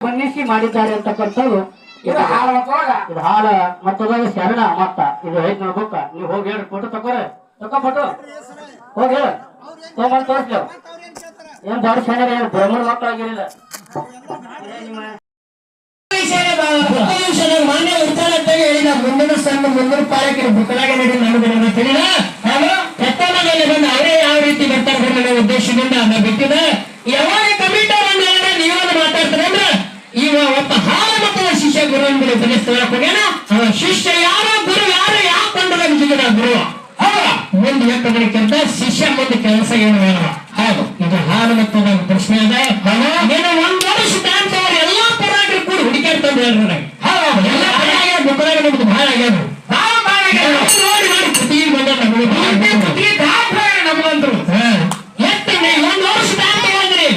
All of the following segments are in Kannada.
ಮನ್ನಿಸಿ ಮಾಡಿದ್ದಾರೆ ಅಂತಕ್ಕಂಥದ್ದು ಇದು ಹಾಲ ಮತ್ತದಾಗ ಶರಣ ಮತ್ತ ಇದು 500 ಬುಕ್ಕ ನೀವು ಹೋಗಿ ಹೇಳಿ ಫೋಟೋ ತಕೋ ಫೋಟೋ ಹೋಗಿ ತಗೊಂಡ್ ತೋರಿಸ್ಲೇವ್ ಏನ್ ದೊಡ್ಡ ಶರಣ ಏನು ಬ್ರಹ್ಮಣ ಮಕ್ಕಳಾಗಿರಲಿಲ್ಲ ಮಾನ್ಯ ಉಚ್ಚಾರತೆಗೆ ಹೇಳಿದ ಮುಂದಿನ ಸಣ್ಣ ಮುಂದಿನ ಪಾಲಕರು ಬುಕ್ಕಲಾಗೆ ನಡಿ ನಮಗೆ ತಿಳಿದ ಪ್ರಥಮ ಮೇಲೆ ಬಂದು ಅವರೇ ಯಾವ ರೀತಿ ಬರ್ತಾರೆ ಅನ್ನೋ ಉದ್ದೇಶದಿಂದ ನಾವು ಬಿಟ್ಟಿದ ಯಾವಾಗ ಕಮಿಟರ್ ಅಂದ್ರೆ ನೀವೊಂದು ಮಾತಾಡ್ತಾರೆ ಅಂದ್ರೆ ಈಗ ಒಬ್ಬ ಹಾಲ ಮಟ್ಟದ ಶಿಷ್ಯ ಗುರುವಿನ ಉಪದೇಶ ಹೋಗ್ಯಾನ ಅವ ಶಿಷ್ಯ ಯಾರು ಗುರು ಯಾರು ಯಾವ ಕೊಂಡದಾಗ ಜಿಗಿದ ಗುರು ಹೌದಾ ಮುಂದೆ ಎತ್ತಗಳಿಗಿಂತ ಶಿಷ್ಯ ಮುಂದೆ ಕೆಲಸ ಏನು ಬೇಡ ಹೌದು ಇದು ಹಾಲ ಮಟ್ಟದ ಪ್ರಶ್ನೆ ಅದ ನೀನು ಒಂದ್ ವರ್ಷ ಟೈಮ್ ತಗೊಂಡು ಎಲ್ಲಾ ಪರಾಗ್ರಿ ಕೂಡ ಹುಡುಕಾಡ್ತಂದು ಹೇಳ್ರಿ ಹೌದು ಎಲ್ಲ ಬುಕ್ಕದಾಗ ನಿಮ್ದು ಭಾಳ ಆಗ್ಯಾದ ನೋಡಿ ಮಾಡಿ ಕೃತಿಗೆ ಬಂದ ನಮಗಂದ್ರು ಎತ್ತ ಒಂದ್ ವರ್ಷ ಟೈಮ್ ತಗೊಂಡ್ರಿ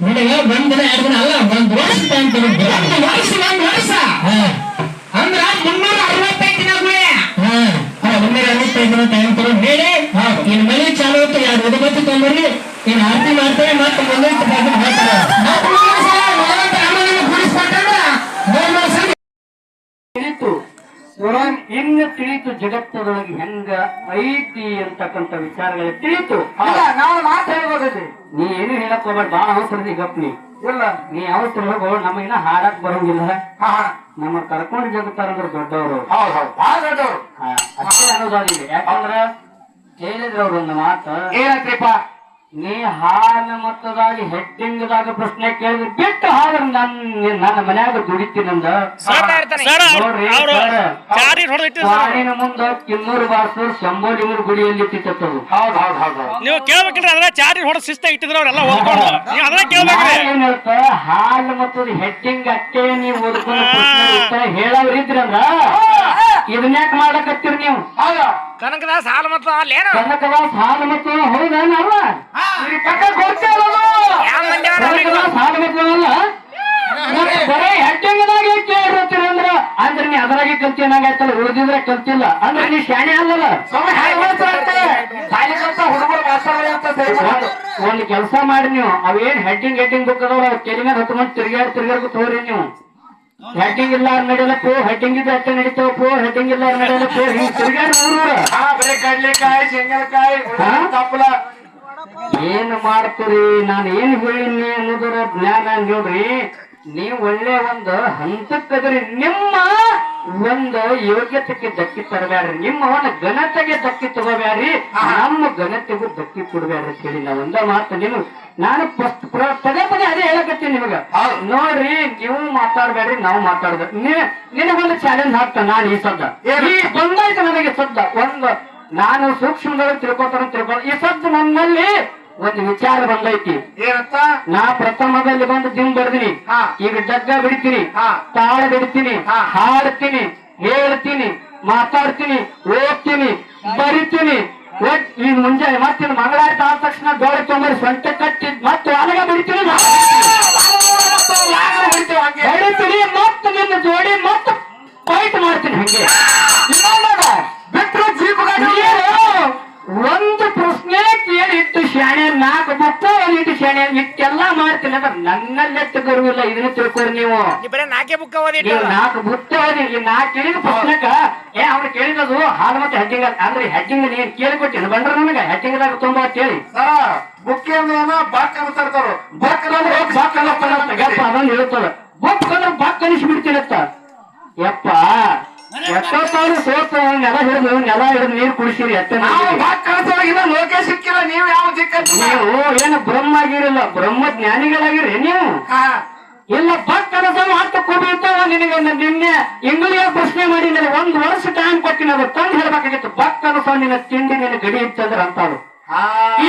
ನೋಡಿಗ ಒಂದ್ ದಿನ 2 ದಿನ ಅಲ್ಲ ಒಂದ್ ವರ್ಷ ಟೈಮ್ ತಗೊಂಡು ಒಂದ್ ವರ್ಷ ಅಂದ್ರ 365 ದಿನಗಳೇ 365 ದಿನ ಟೈಮ್ ತಗೊಂಡು ಹೇಳಿ ಇನ್ ಮನೆ ಚಾಲು ಹೊತ್ತು 2 ಉದುಬತ್ತಿ ತಗೊಂಡ್ರಿ ಇನ್ ಆರತಿ ಮಾಡ್ತೇವೆ ಮತ್ತೆ ಮುಂದೆ ತಿಳಿತು ಇನ್ನು ತಿಳಿತು ಜಗತ್ತದೊಳಗೆ ಹೆಂಗ ಐತಿ ಅಂತಕ್ಕಂಥ ವಿಚಾರಗಳು ತಿಳಿತು ನಾವು ಮಾತು ಹೇಳ್ಬೋದಿ ನೀ ಏನು ಹೇಳಕ್ ಹೋಗ್ಬೇಡ ಬಾಳ ಅವಸರದಿ ಗಪ್ ನೀ ಇಲ್ಲ ನೀ ಅವಸರ ಹೋಗ್ಬೋಡ್ ನಮ್ಮ ಇನ್ನ ಹಾಡಕ್ ಬರಂಗಿಲ್ಲ ನಮ್ಮ ಕರ್ಕೊಂಡು ಜಗತ್ತಾರಂದ್ರ ದೊಡ್ಡವರು ದೊಡ್ಡವರು ಅಷ್ಟೇ ಅನ್ನೋದಾಗಿದೆ ಯಾಕಂದ್ರ ಹೇಳಿದ್ರ ಅವ್ರ ಒಂದು ಮಾತು ಏನಂತ್ರಿಪ್ಪ ನೀ ಹಾಲ ಮತ್ತದಾಗಿ ಹೆಡ್ಡಿಂಗದಾಗ ಪ್ರಶ್ನೆ ಕೇಳಿದ್ರೆ ಬಿಟ್ಟು ಹಾಲು ನನ್ನ ಮನ್ಯಾಗ ದುಡಿತೀನಂದ ಹಾಡಿನ ಮುಂದ ಕಿನ್ನೂರು ಬಾರ್ಸೂರ್ ಶಂಭೋಲಿಂಗರ ಗುಡಿಯಲ್ಲಿ ಇಟ್ಟಿತ್ತದು ನೀವು ಕೇಳ್ಬೇಕಿಲ್ರಿ ಅದ್ರ ಚಾರಿ ಹೊಡ ಶಿಸ್ತ ಇಟ್ಟಿದ್ರ ಅವ್ರೆಲ್ಲ ಏನ್ ಹೇಳ್ತ ಹಾಲು ಮತ್ತದ ಹೆಡ್ಡಿಂಗ್ ಅಷ್ಟೇ ನೀವು ಓದ್ಕೊಂಡು ಹೇಳವ್ರಿದ್ರಂದ್ರ ಇದನ್ಯಾಕ ಮಾಡಕತ್ತೀರಿ ನೀವು ಕನಕದಾಸ್ ಹಾಲು ಮತ್ತು ಕನಕದಾಸ್ ಹಾಲು ಮತ್ತು ಹೌದೇನಲ್ಲ ಹಾಲು ಮತ್ತಲ್ಲ ಬರೀ ಹೆಡ್ಡಿಂಗದಾಗೆ ಕೇಳಿರ್ತೀರಿ ಅಂದ್ರ ಅಂದ್ರೆ ನೀ ಅದರಾಗೆ ಕಲ್ತಿನಾಗೈತಲ್ಲ ಉಳಿದಿದ್ರೆ ಕಲ್ತಿಲ್ಲ ಅಂದ್ರೆ ನೀ ಶಾಣೆ ಅಲ್ಲಲ್ಲ ಒಂದ್ ಕೆಲಸ ಮಾಡಿ ನೀವು ಅವೇನ್ ಹೆಡ್ಡಿಂಗ್ ಬುಕ್ ಅದಾವ ಕೆಲಿನ ಹತ್ಕೊಂಡು ತಿರ್ಗಾಡ್ಕೊ ತೋರಿ ನೀವು ಹೆಡ್ಡಿಂಗ್ ಇಲ್ಲ ನಡೆಯಲ್ಲ ಪೋ ಹೆಡ್ಡಿಂಗ್ ಇದ್ರೆ ಅಷ್ಟೇ ನಡೀತಾವ ಪೋ ಹೆಡ್ಡಿಂಗ್ ಇಲ್ಲ ನಡೆಯಲ್ಲ ಪೋ ಹಿಂಗ್ ತಿರ್ಗಾಡಿ ಬರೀ ಕಡ್ಲಿಕಾಯಿ ಶೇಂಗಾಕಾಯಿ ತಪ್ಪಲ ಏನ್ ಮಾಡ್ತೀರಿ ನಾನು ಏನ್ ಹೇಳಿನಿ ಅನ್ನೋದರ ಜ್ಞಾನ ನೋಡ್ರಿ ನೀವು ಒಳ್ಳೆ ಒಂದು ಹಂತಕ್ಕದ್ರಿ ನಿಮ್ಮ ಒಂದು ಯೋಗ್ಯತೆಗೆ ಧಕ್ಕಿ ತರಬೇಡ್ರಿ ನಿಮ್ಮ ಒಂದು ಘನತೆಗೆ ಧಕ್ಕಿ ತಗೋಬೇಡ್ರಿ ನಮ್ಮ ಘನತೆಗೂ ಧಕ್ಕಿ ಕೊಡ್ಬೇಡ್ರಿ ಅಂತ ಹೇಳಿ ನಾವ್ ಒಂದ ಮಾತು ನೀವು ನಾನು ಪದೇ ಅದೇ ಹೇಳಕತ್ತೀನಿ ನಿಮಗ ನೋಡ್ರಿ ನೀವು ಮಾತಾಡ್ಬೇಡ್ರಿ ನಾವು ಮಾತಾಡ್ಬೇಕು ನಿನಗೊಂದು ಚಾಲೆಂಜ್ ಹಾಕ್ತ ನಾನು ಈ ಸದ್ದ ಈ ಬಂದಾಯ್ತು ನನಗೆ ಸದ್ದ ಒಂದು ನಾನು ಸೂಕ್ಷ್ಮದೊಳಗೆ ತಿಳ್ಕೊತಾರ ಈ ಸದ್ದು ನನ್ನಲ್ಲಿ ಒಂದು ವಿಚಾರ ಬಂದೈತಿ ಏನಂತ ನಾ ಪ್ರಥಮದಲ್ಲಿ ಬಂದು ದಿನ ಬರ್ದಿನಿ ಈಗ ಜಗ್ಗ ಬಿಡ್ತೀನಿ ತಾಳ ಬಿಡ್ತೀನಿ ಹಾಡ್ತೀನಿ ಹೇಳ್ತೀನಿ ಮಾತಾಡ್ತೀನಿ ಓದ್ತೀನಿ ಬರಿತೀನಿ ಈಗ ಮುಂಜಾನೆ ಮತ್ತೆ ಮಂಗಳಾರತಿ ಆದ ತಕ್ಷಣ ಜೋಳ ತೊಂಬರಿ ಸೊಂಟ ಕಟ್ಟಿ ಮತ್ತೆ ಅಲಗ ಬಿಡ್ತೀನಿ ಹೊಡಿತೀನಿ ಮತ್ತೆ ನಿನ್ನ ಜೋಡಿ ಮತ್ತೆ ಫೈಟ್ ಮಾಡ್ತೀನಿ ಹಂಗೆ ಬಿಟ್ಟರು ಜೀಪ್ ಒಂದು ಪ್ರಶ್ನೆ ಕೇಳಿ ಇಟ್ಟು ಶಾಣೆ 4 ಬುಕ್ಕ ಇಟ್ಟು ಶಾಣೆ ಇಟ್ಟೆಲ್ಲ ಮಾಡ್ತೀನಿ ಅಂದ್ರೆ ನನ್ನಲ್ಲೆಟ್ಟು ಗರುವಿಲ್ಲ ಇದನ್ನ ತಿಳ್ಕೊರಿ ನೀವು 4 ಬುಕ್ 4 ಬುಕ್ಕ ಓದಿ ಈ 4 ಕೇಳಿದ ಪ್ರಶ್ನೆಕ ಅವ್ನು ಕೇಳಿದದು ಹಾಲು ಮತ್ತೆ ಹೆಡ್ಡಿಂಗ್ ಅಂದ್ರೆ ಹೆಡ್ಡಿಂಗ್ ನೀನ್ ಕೇಳಿಕೊಟ್ಟಿನ ಬಂದ್ರ ನನಗ ಹೆಡ್ಡಿಂಗ್ದಾಗ ತುಂಬ ಅಂತ ಹೇಳಿ ಬುಕ್ ಏನ ಬಾಕ್ ಅನ್ಸರ್ತಾರ ಬಕ್ ಅಂದ್ರೆ ಬಾಕ್ ಗಪ್ಪ ಅದೊಂದು ಹೇಳ್ತದ ಬುಕ್ ಅಂದ್ರೆ ಬಾಕ್ ಅನಿಸ್ಬಿಡ್ತೀನತ್ತ ಯಪ್ಪ ಎಷ್ಟೊತ್ತಾದ್ರು ಸೋತು ನೆಲ ಹಿಡಿದು ನೀರು ಕುಡಿಸಿರಿ ಲೋಕೆ ಸಿಕ್ಕಿಲ್ಲ ನೀವು ಯಾವ ದಿಕ್ಕ ನೀವು ಏನು ಬ್ರಹ್ಮ ಆಗಿರಲ್ಲ ಬ್ರಹ್ಮ ಜ್ಞಾನಿಗಳಾಗಿರಿ ನೀವು ಇಲ್ಲ ಬಕ್ ಕನಸ ಹತ್ತು ಕೋಟಿ ಇರ್ತಾವ ನಿನಗೆ ನಿನ್ನೆ ಇಂಗ್ಲಿಯ ಪ್ರಶ್ನೆ ಮಾಡಿ ನನಗೆ 1 ವರ್ಷ ಟೈಮ್ ಕೊಟ್ಟಿನ ಅದು ತಂದು ಹೇಳ್ಬೇಕಾಗಿತ್ತು ಬಕ್ ಕನಸ ನಿನ್ನ ತಿಂಡಿ ನಿನ್ನ ಗಡಿ ಇತ್ತಂದ್ರೆ ಅಂತವ್ರು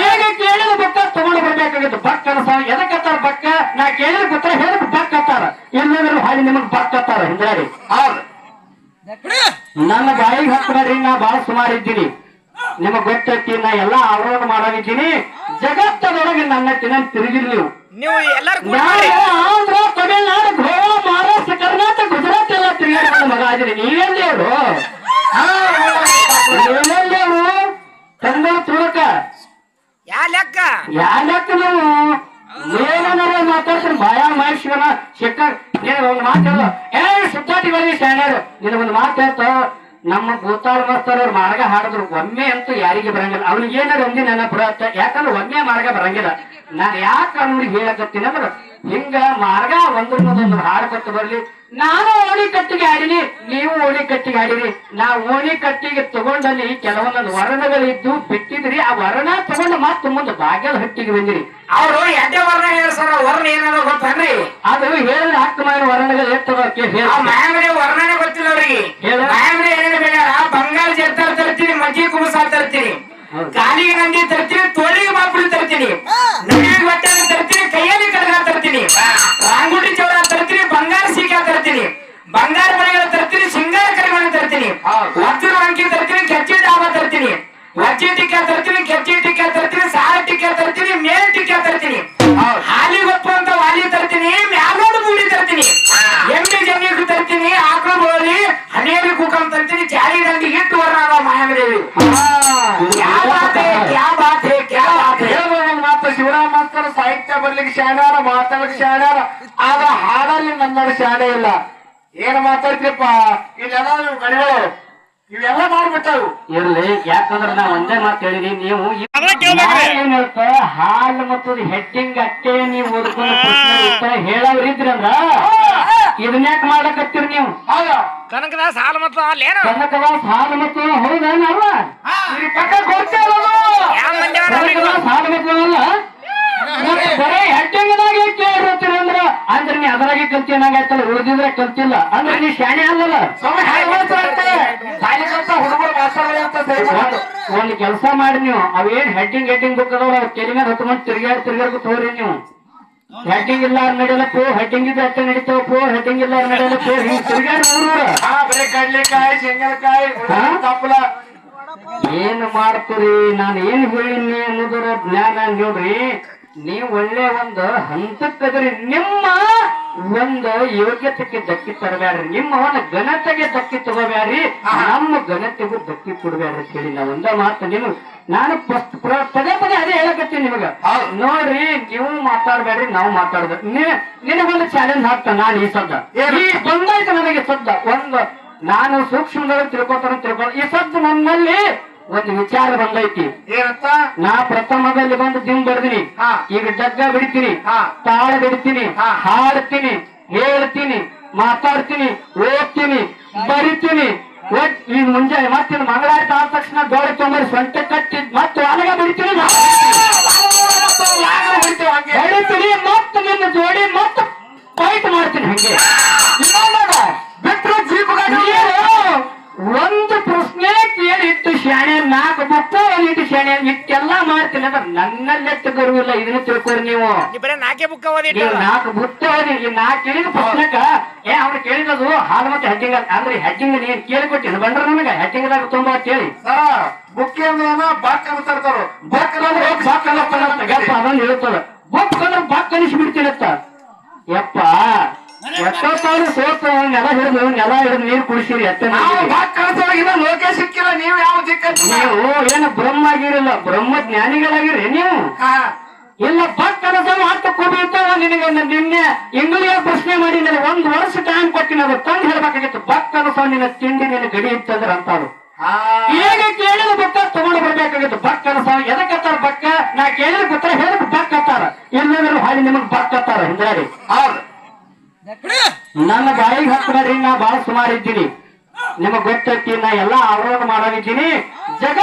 ಈಗ ಕೇಳಿದ ಬಕ್ಕ ತಗೊಂಡು ಬರ್ಬೇಕಾಗಿತ್ತು ಬಕ್ ಕನಸ ಎದಕ್ಕತ್ತಾರ ಬಕ್ಕ ನಾ ಕೇಳಿದ ಗೊತ್ತರ ಹೇಳಿದ್ ಬಕ್ ಅತ್ತಾರ ಇಲ್ಲಂದ್ರೆ ಹಾಳಿ ನಿಮಗ್ ಬಕ್ ಅತ್ತಾರ ಹಿಂದಾಡಿ ಹೌದು ನನ್ನ ಬಾಯಿಗೆ ಹಾಕ್ಬೇಡ್ರಿ ನಾ ಬಾಳ ಸುಮಾರು ಇದ್ದೀನಿ ನಿಮಗ್ ಗೊತ್ತೈತಿ ನಾ ಎಲ್ಲಾ ಆರೋಪ ಮಾಡೋದಿದ್ದೀನಿ ಜಗತ್ತದೊಳಗೆ ನನ್ನ ತಿರುಗಿರ್ಲಿ ನೀವು ಆಂಧ್ರ ತಮಿಳ್ನಾಡು ಗೋವಾ ಮಹಾರಾಷ್ಟ್ರ ಕರ್ನಾಟಕ ಗುಜರಾತ್ ಎಲ್ಲ ತಿರುಗಾಡ ಮಗ ಆಗಿರಿ ನೀವೆಲ್ಲಿ ಅವರು ತಂದ ತುಳಕ ಯಾ ಲೆಕ್ಕ ನೀವು ಏನಾರ ಮಾತಾಡ್ತಾರೆ ಭಯ ಮಹೇಶ್ವರ ಶಿಕ್ಕ ನೀನು ಒಂದು ಮಾತು ಹೇಳು. ಸುತ್ತಾಟಿಗಳಿಗೆ ಶಾಣ್ಯಾರು ನಿನಗೊಂದು ಮಾತು ಹೇಳ್ತ. ನಮ್ಮ ಭೂತಾಳ ಮಾಸ್ತರ್ ಅವ್ರು ಮಾರ್ಗ ಹಾಡಿದ್ರು ಒಮ್ಮೆ ಅಂತೂ ಯಾರಿಗೆ ಬರಂಗಿಲ್ಲ. ಅವ್ನಿಗೆ ಏನಾರು ಒಂದಿ ನನ್ನ ಬರತ್ತ, ಯಾಕಂದ್ರೆ ಒಮ್ಮೆ ಮಾರ್ಗ ಬರಂಗಿಲ್ಲ. ನಾನ್ ಯಾಕೆ ಅವ್ನಿಗೆ ಹೇಳಕತ್ತೀನಿ ಅಂದ್ರೆ ಹಿಂಗ ಮಾರ್ಗ ಒಂದೊಂದು ಹಾಡ್ಕೊತ ಬರ್ಲಿ. ನಾನು ಓಣಿ ಕಟ್ಟಿಗೆ ಆಡಿನಿ, ನೀವು ಓಣಿ ಕಟ್ಟಿಗೆ ಆಡಿರಿ. ನಾ ಓಣಿ ಕಟ್ಟಿಗೆ ತಗೊಂಡಲ್ಲಿ ಕೆಲವೊಂದೊಂದು ವರ್ಣಗಳಿದ್ದು ಬಿಟ್ಟಿದ್ರಿ. ಆ ವರ್ಣ ತಗೊಂಡು ಮತ್ತೆ ಮುಂದೆ ಬಾಗ್ಯದ ಹಟ್ಟಿಗೆ ಬಂದಿರಿ. ಅವ್ರು ಎಡ್ಡೆ ವರ್ಣ ಹೇಳ್ಸಾರ. ವರ್ಣ ಏನಾದ್ರು ಗೊತ್ತನ್ರಿ? ಅದು ಹೇಳಿದ್ರೆ ಹಕ್ಕಮಾನ ವರ್ಣಗಳು ಎತ್ತದ ಮಾಯಮನೆ ವರ್ಣನೆ ಗೊತ್ತಿಲ್ಲ ಅವ್ರಿಗೆ. ಮಾಯಮನೆ ಏನೇನು ಬೇಡ, ಬಂಗಾಳ ಜರ್ತಾರ ತರ್ತೀನಿ, ಮಜ್ಜಿ ಕುಮಸಾರ ತರ್ತೀನಿ, ಕಾಲಿಗೆ ನಂದಿ ತರ್ತೀನಿ, ತೋಳಿಗೆ ಮಾಪುಳಿ ತರ್ತೀನಿ, ನಡಿಗೆ ಬಟ್ಟೆ ತರ್ತೀನಿ, ಕೈಯಲ್ಲಿ ಕಡಗ ತರ್ತೀನಿ, ರಾಂಗುಡಿ ಚೌರ ತರ್ತೀನಿ, ಬಂಗಾರ ಸೀಕಾ ತರ್ತೀನಿ, ಬಂಗಾರ ಬಳೆಗಳ ತರ್ತೀನಿ, ಸಿಂಗಾರ ಕರಿಮಣಿ ತರ್ತೀನಿ, ವಜ್ರ ಅಂಕಿ ತರ್ತೀನಿ, ಕೆಚ್ಚಿ ಡಾಬ ತರ್ತೀನಿ, ವಜ್ಜಿ ಟಿಕ್ಕ ತರ್ತೀನಿ, ಕೆಚ್ಚಿ ಟಿಕ್ಕ ತರ್ತೀನಿ, ಸಾರ ಟಿಕ್ಕ ತರ್ತೀನಿ, ಮೇಲ್ ಟಿಕ್ಕ ತರ್ತೀನಿ, ಹಾಲಿ ಗೊತ್ತು ಅಂತ ವಾಲಿ ತರ್ತೀನಿ, ಮ್ಯಾಲೋಡು ಮೂಡಿ ತರ್ತೀನಿ, ಎಮ್ಮೆ ಜಮೀನು ತರ್ತೀನಿ, ಆಕಳು ಬೋಳಿ ಹನಿಯಲ್ಲಿ ಕೂಕಂ ತರ್ತೀನಿ, ಚಾರಿ ದಂಡಿ ಇಟ್ಟು ವರ್ಣ ಮಾಯಾಮದೇವಿ. ಮಾತು ಶಿವರಾಮ ಮಾಸ್ತರ್ ಸಾಹಿತ್ಯ ಬರ್ಲಿಕ್ಕೆ ಶಾಣ್ಯಾರ, ಮಾತಾಡಲಿಕ್ಕೆ ಶಾಣ್ಯಾರ, ಆಗ ಹಾಡಲ್ಲಿ ನನ್ನ ಶಾಣೆ ಇಲ್ಲ. ಏನ್ ಮಾತಾಡ್ತೀಪ್ಪ ಇಲ್ಲೆಲ್ಲ ನೀವು ಗಣಿಗಳು ಇವೆಲ್ಲ ಮಾಡ್ಬಿಟ್ಟವು. ಇರ್ಲಿ, ಯಾಕಂದ್ರೆ ನಾ ಒಂದೇ ಮಾತು ಹೇಳಿದೀನಿ. ನೀವು ಏನ್ ಹೇಳ್ತ ಹಾಲು ಮತ್ತು ಹೆಡ್ಡಿಂಗ್ ಅಟ್ಟೆ ನೀವು ಓದ್ಕೊಂಡು ಹೇಳವ್ರಿದ್ರಂದ್ರ ಇದನ್ಯಾಕ್ ಮಾಡಕತ್ತೀರಿ ನೀವು? ಕನಕದಾಸ್ ಹಾಲು ಮತ್ತು ಅಲ್ಲೇನು ಕನಕದಾಸ್ ಹಾಲು ಮತ್ತು ಹೌದೇನಲ್ಲ ಪಕ್ಕ ಕೊಡ್ತೇವಲ್ಲ ಹಾಲು ಮತ್ತು ಅಲ್ಲ ಬರೇ ಹೆಡ್ಡಿಂಗದಾಗೆ ಕೇಳಿರ್ತೀರಂದ್ರ ಅಂದ್ರೆ ನೀ ಅದರಾಗೆ ಕಲ್ತಿಯನ್ನಾಗೈತಲ್ಲ, ಉಳಿದಿದ್ರೆ ಕಲ್ತಿಲ್ಲ ಅಂದ್ರೆ ನೀ ಶಾಣೆ ಅಲ್ಲಲ್ಲ. ಒಂದ್ ಕೆಲಸ ಮಾಡಿ ನೀವು ಅವೇನ್ ಹೆಡ್ಡಿಂಗ್ ಬುಕ್ ಅದಾವ ಕೆಲಿ ಮೇಲೆ ಹೊತ್ಕೊಂಡು ತಿರ್ಗಾಡ್ಕೊ ತೋರಿ ನೀವು. ಹೆಡ್ಡಿಂಗ್ ಇಲ್ಲ ನಡೆಯಲ್ಲ ಪೋ, ಹೆಡ್ಡಿಂಗ್ ಇದ್ರೆ ಅಟ್ಟೆ ನಡೀತಾವ ಪೋ, ಹೆಡ್ಡಿಂಗ್ ಇಲ್ಲ ನಡೆಯಲ್ಲ ಪೋ, ಹಿಂಗ್ ತಿರ್ಗಾಡಿ ಬರೀ ಕಡ್ಲಿಕಾಯಿ ಶೇಂಗಲಕಾಯಿ ತಪ್ಪಲ ಏನ್ ಮಾಡ್ತೀರಿ? ನಾನು ಏನ್ ಹೇಳಿನಿ ಅನ್ನೋದ್ರ ಜ್ಞಾನ ನೋಡ್ರಿ. ನೀವು ಒಳ್ಳೆ ಒಂದು ಹಂತಕ್ಕದ್ರಿ, ನಿಮ್ಮ ಒಂದು ಯೋಗ್ಯತೆಗೆ ಧಕ್ಕಿ ತರಬ್ಯಾಡ್ರಿ, ನಿಮ್ಮ ಒಂದು ಘನತೆಗೆ ಧಕ್ಕಿ ತಗೋಬ್ಯಾಡ್ರಿ, ನಮ್ಮ ಘನತೆಗೂ ಧಕ್ಕಿ ಕೊಡ್ಬ್ಯಾಡ್ರಿ ಅಂತ ಹೇಳಿ ನಾವ್ ಒಂದ ಮಾತು ನೀವು ನಾನು ಪದೇ ಪದೇ ಅದೇ ಹೇಳಕತ್ತೀನಿ ನಿಮಗ. ನೋಡ್ರಿ, ನೀವು ಮಾತಾಡ್ಬೇಡ್ರಿ, ನಾವು ಮಾತಾಡ್ಬೇಕು. ನಿನಗೊಂದು ಚಾಲೆಂಜ್ ಹಾಕ್ತ ನಾನು ಈ ಸದ್ದ ಈ ಬಂದಾಯ್ತು ನನಗೆ ಸದ್ದ ಒಂದು ನಾನು ಸೂಕ್ಷ್ಮದಲ್ಲಿ ತಿಳ್ಕೊತಾನ ಈ ಸದ್ದು ನನ್ನಲ್ಲಿ ಒಂದು ವಿಚಾರ ಬಂದೈತಿ. ಏನಂತ? ನಾ ಪ್ರಥಮದಲ್ಲಿ ಬಂದು ದಿಮ್ ಬರ್ದಿನಿ, ಈಗ ಡಗ್ಗ ಬಿಡ್ತೀನಿ, ತಾಳ ಬಿಡ್ತೀನಿ, ಹಾಡ್ತೀನಿ, ಹೇಳ್ತೀನಿ, ಮಾತಾಡ್ತೀನಿ, ಓದ್ತೀನಿ, ಬರಿತೀನಿ. ಈಗ ಮುಂಜಾನೆ ಮತ್ತೆ ಮಂಗಳಾರತಿ ಆದ ತಕ್ಷಣ ದೋಳಿ ತೊಂಬರಿ ಸೊಂಟ ಕಟ್ಟಿ ಮತ್ತೆ ಅಲಗ ಬಿಡ್ತೀನಿ, ಬಡಿತೀನಿ, ಮತ್ತೆ ನಿನ್ನ ಜೋಡಿ ಮತ್ತೆ ಫೈಟ್ ಮಾಡ್ತೀನಿ. ಹಂಗೆ ಬಿಟ್ಟರು ಜೀಪ್ ಒಂದು ಪ್ರಶ್ನೆ ಕೇಳಿ ಇಟ್ಟು ಶಾಣೆ, 4 ಬುಕ್ಕ ಇಟ್ಟು ಶಾಣೆ ಇಟ್ಟೆಲ್ಲ ಮಾಡ್ತೀನಿ ಅಂದ್ರೆ ನನ್ನಲ್ಲೆಟ್ಟು ಗರುವಿಲ್ಲ. ಇದನ್ನ ತಿಳ್ಕೊರಿ ನೀವು. ಬರೀ 4 ಬುಕ್ ಓದಿ, 4 ಬುಕ್ಕ ಓದಿ. ಈ 4 ಕೇಳಿದ ಪ್ರಶ್ನೆಕ ಅವ್ನು ಕೇಳಿದದು ಹಾಲು ಮತ್ತೆ ಹೆಡ್ಡಿಂಗ್ ಅಂದ್ರೆ ಹೆಡ್ಡಿಂಗ್ ನೀನ್ ಕೇಳಿಕೊಟ್ಟಿನ ಬಂಡ್ರ ನನಗ ಹೆಡ್ಡಿಂಗ್ದಾಗ ತುಂಬಾ ಕೇಳಿ ಬುಕ್ ಬಾಕ್ ಅಂತಾರ. ಬುಕ್ ಅಂದ್ರೆ ಗಪ್ಪ ಅದೊಂದು ಹೇಳ್ತದ. ಬುಕ್ ಅಂದ್ರೆ ಬಾಕ್ ಕಲಿಸ್ಬಿಡ್ತೀನತ್ತ. ಯಪ್ಪ ಎಷ್ಟೋ ಸಾವಿರ ಸೋತ ನೆಲ ಹಿಡಿದು ನೀರು ಕುಡಿಸಿರಿ. ಲೋಕೆ ಸಿಕ್ಕಿಲ್ಲ. ನೀವು ಯಾವ ನೀವು ಏನು ಬ್ರಹ್ಮಾಗಿರಿಲ್ಲ, ಬ್ರಹ್ಮ ಜ್ಞಾನಿಗಳಾಗಿರಿ ನೀವು. ಇಲ್ಲ ಬಕ್ ಕನಸ ಮಾತು ಕೂಡಿರ್ತಾವ. ನಿನಗೆ ನಿನ್ನೆ ಇಂಗ್ಲಿಷ್ ಪ್ರಶ್ನೆ ಮಾಡಿ ನನಗೆ 1 ವರ್ಷ ಟೈಮ್ ಕೊಟ್ಟಿನ ಅದು ತಂದು ಹೇಳ್ಬೇಕಾಗಿತ್ತು. ಬಕ್ ಕನಸ ನಿನ್ನ ತಿಂಡಿ ನಿನ್ನ ಗಡಿ ಇತ್ತಂದ್ರೆ ಅಂತವ್ರು ಈಗ ಕೇಳಿದ ಬುಕ್ಕ ತಗೊಂಡು ಬರ್ಬೇಕಾಗಿತ್ತು. ಬಕ್ ಕನಸ ಎದಕ್ಕತ್ತಾರ ಬಕ್ಕ? ನಾ ಕೇಳಿದ ಗೊತ್ತರ ಹೇಳಿದ ಬಕ್ ಹತ್ತಾರ, ಇಲ್ಲಂದ್ರೆ ಹಾಳಿ ನಿಮಗ್ ಬಕ್ ಹತ್ತಾರ ಹಿಂದಾಡಿ. ಹೌದು, ನನ್ನ ಬಾಯಿಗೆ ಹಾಕ್ಬೇಡ್ರಿ, ನಾ ಬಾಳ ಸುಮಾರು ಇದ್ದೀನಿ, ನಿಮಗ್ ಗೊತ್ತೈತಿ. ನಾ ಎಲ್ಲಾ ಅವರೋಧ ಮಾಡೋದಿದ್ದೀನಿ. ಜಗ